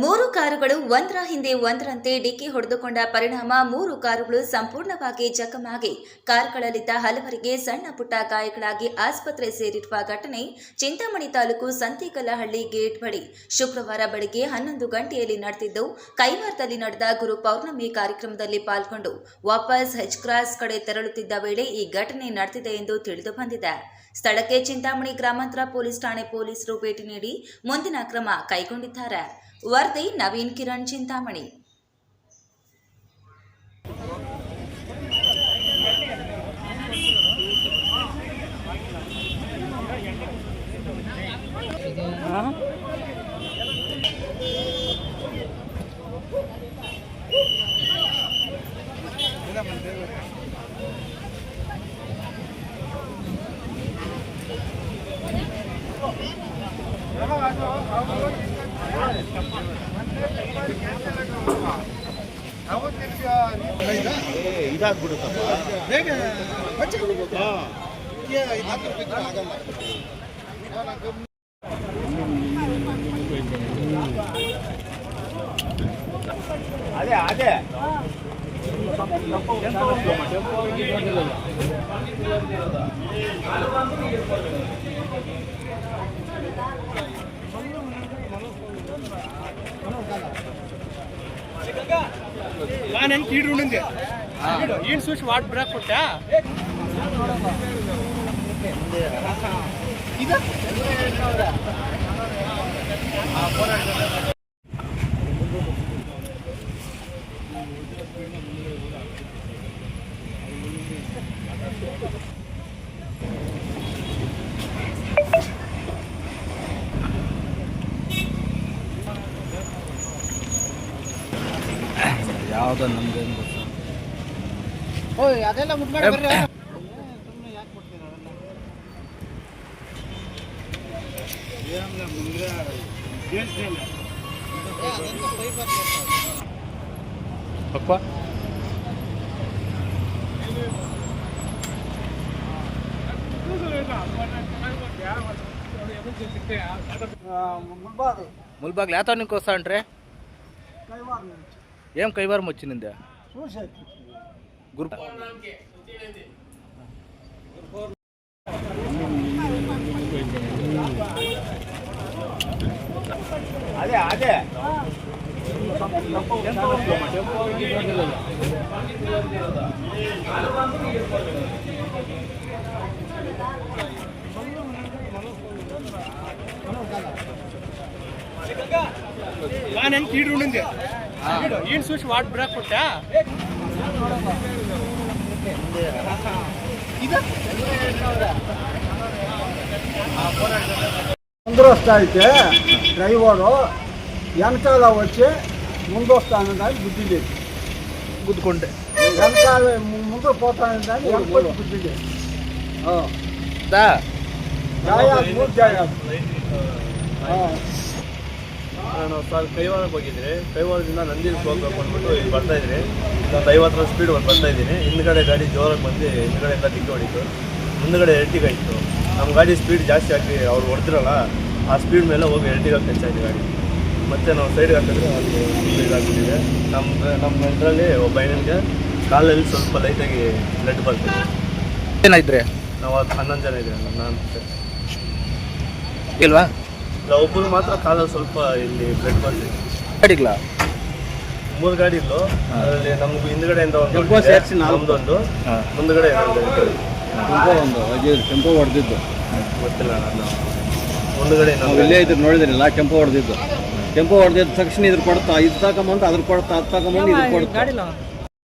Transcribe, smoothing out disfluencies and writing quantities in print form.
ಮೂರು ಕಾರುಗಳು ಒಂದರ ಹಿಂದೆ ಒಂದರಂತೆ ಡಿಕ್ಕಿ ಹೊಡೆದುಕೊಂಡ ಪರಿಣಾಮ ಮೂರು ಕಾರುಗಳು ಸಂಪೂರ್ಣವಾಗಿ ಜಖಮಾಗಿ ಕಾರುಗಳಲ್ಲಿದ್ದ ಹಲವರಿಗೆ ಸಣ್ಣ ಪುಟ್ಟ ಗಾಯಗಳಾಗಿ ಆಸ್ಪತ್ರೆ ಸೇರಿರುವ ಘಟನೆ ಚಿಂತಾಮಣಿ ತಾಲೂಕು ಸಂತಿಕಲ್ಲಹಳ್ಳಿ ಗೇಟ್ ಬಳಿ ಶುಕ್ರವಾರ ಬೆಳಗ್ಗೆ 11 ಗಂಟೆಯಲ್ಲಿ ನಡೆದಿದ್ದು, ಕೈವಾರದಲ್ಲಿ ನಡೆದ ಗುರು ಪೌರ್ಣಮಿ ಕಾರ್ಯಕ್ರಮದಲ್ಲಿ ಪಾಲ್ಗೊಂಡು ವಾಪಸ್ ಹೆಚ್ ಕ್ರಾಸ್ ಕಡೆ ತೆರಳುತ್ತಿದ್ದ ವೇಳೆ ಈ ಘಟನೆ ನಡೆದಿದೆ ಎಂದು ತಿಳಿದು ಬಂದಿದೆ. ಸ್ಥಳಕ್ಕೆ ಚಿಂತಾಮಣಿ ಗ್ರಾಮಾಂತರ ಪೊಲೀಸ್ ಠಾಣೆ ಪೊಲೀಸರು ಭೇಟಿ ನೀಡಿ ಮುಂದಿನ ಕ್ರಮ ಕೈಗೊಂಡಿದ್ದಾರೆ. ವರದಿ ನವೀನ್ ಕಿರಣ್, ಚಿಂತಾಮಣಿ. ಇದಾಗ್ಬಿಡುತ್ತಪ್ಪ ಬೇಗ ಅದೇ ಅದೇ ನಾನು ಕೀಡು ಉಂಡೆ ಏನು ಸ್ವಿಚ್ ವಾಟ್ ಬ್ರೇಕ್ ಕೊಟ್ಟಾ ಯಾವುದೋ ನಮ್ಗೆ ಓಯ್ ಅದೆಲ್ಲ ಮುಟ್ಬೇಡ ಬರ್ರಿ ಸುಮ್ಮನೆ ಯಾಕೆ ಕೊಡ್ತೀರ ಅದೆಲ್ಲ ಮುಂದೆ ಪಪ್ಪ ముల్బాగ్ లేతా నీకు వస్తా అంటే ఏం కైవారం వచ్చింది గురు అదే అదే ನಾನು ಕೀಡು ಉಂಡೆ ಏನು ಸ್ವಿಚ್ ವಾಟ್ ಬ್ರೇಕ್ ಕೊಟ್ಟಾ ముందు వస్తా అయితే డ్రైవరు వెనకాల వచ్చి ముందు వస్తానని బుద్ధి లేదు గుద్దుకుంటే వెనకాల ముందు పోతానని వెనకాల బుద్ధి లేదు ಜಾಯಾದು 3 ಜಾಯಾದು ನಾನು ಕೈವಾರಕ್ಕೆ ಹೋಗಿದ್ದೆ. ಕೈವಾರದಿಂದ ನಂದಿಲ್ಸ್ ಹೋಗ್ಬೇಕು ಅಂದ್ಬಿಟ್ಟು ಇಲ್ಲಿ ಬರ್ತಾಯಿದ್ದೀನಿ. ನಾನು 50 ಸ್ಪೀಡ್ ಒಂದು ಬರ್ತಾಯಿದ್ದೀನಿ. ಹಿಂದ್ಗಡೆ ಗಾಡಿ ಜೋರಾಗಿ ಬಂದು ಹಿಂದ್ಗಡೆಯಿಂದ ಡಿಕ್ಕಿ ಹೊಡಿತು. ಮುಂದ್ಗಡೆ ಎರ್ಟಿಗ ಇತ್ತು. ನಮ್ಮ ಗಾಡಿ ಸ್ಪೀಡ್ ಜಾಸ್ತಿ ಆಗಿ ಅವ್ರು ಹೊಡೆದ್ರಲ್ಲ, ಆ ಸ್ಪೀಡ್ ಮೇಲೆ ಹೋಗಿ ಎರ್ಟಿಗ ಟಚ್ಚಾಯ್ತು ಗಾಡಿ. ಮತ್ತು ನಾವು ಸೈಡ್ಗೆ ಹಾಕಿದ್ರೆ ಅಲ್ಲಿ ಇದಾಗ್ಬಿಟ್ಟಿದೆ. ನಮ್ಮ ಇದರಲ್ಲಿ ಒಬ್ಬ ಹೆಣ್ಣಿಗೆ ಕಾಲಲ್ಲಿ ಸ್ವಲ್ಪ ಲೈಟಾಗಿ ಬ್ಲಡ್ ಬರ್ತಿದೆ. ಏನಾಯ್ತ್ರಿ? ನಾವು 11 ಜನ ಇದ್ದೀವಿ. ನಾನು ಇಲ್ವಾ? ಇಲ್ಲ, ಒಬ್ಬರು ಮಾತ್ರ ಕಾಲಲ್ಲಿ ಸ್ವಲ್ಪ ಇಲ್ಲಿ ಬ್ಲಡ್ ಬಂದಿದೆ. ಗಾಡಿಗ್ಲಾ 3 ಗಾಡಿ ಇತ್ತು. ಅದರಲ್ಲಿ ನಮ್ಗೆ ಹಿಂದ್ಗಡೆಯಿಂದ ಒಂದು ನಮ್ದೊಂದು, ಮುಂದ್ಗಡೆ ಕೆಂಪು ಹೊಡೆದಿದ್ದು ಗೊತ್ತಿಲ್ಲ. ನಾನು ಮುಂದ್ಗಡೆ ಇಲ್ಲೇ ಇದ್ರು ನೋಡಿದ್ರಿಲ್ಲ, ಕೆಂಪು ಹೊಡೆದಿದ್ದು ತಕ್ಷಣ ಇದ್ರ ಕೊಡ್ತಾ ಇದು ತಗೊಂಬಂದು ಅದ್ರ ಕೊಡ್ತಾ ಅದು ತಗೊಂಬಂದು ಇದು ಕೊಡ್ತಾ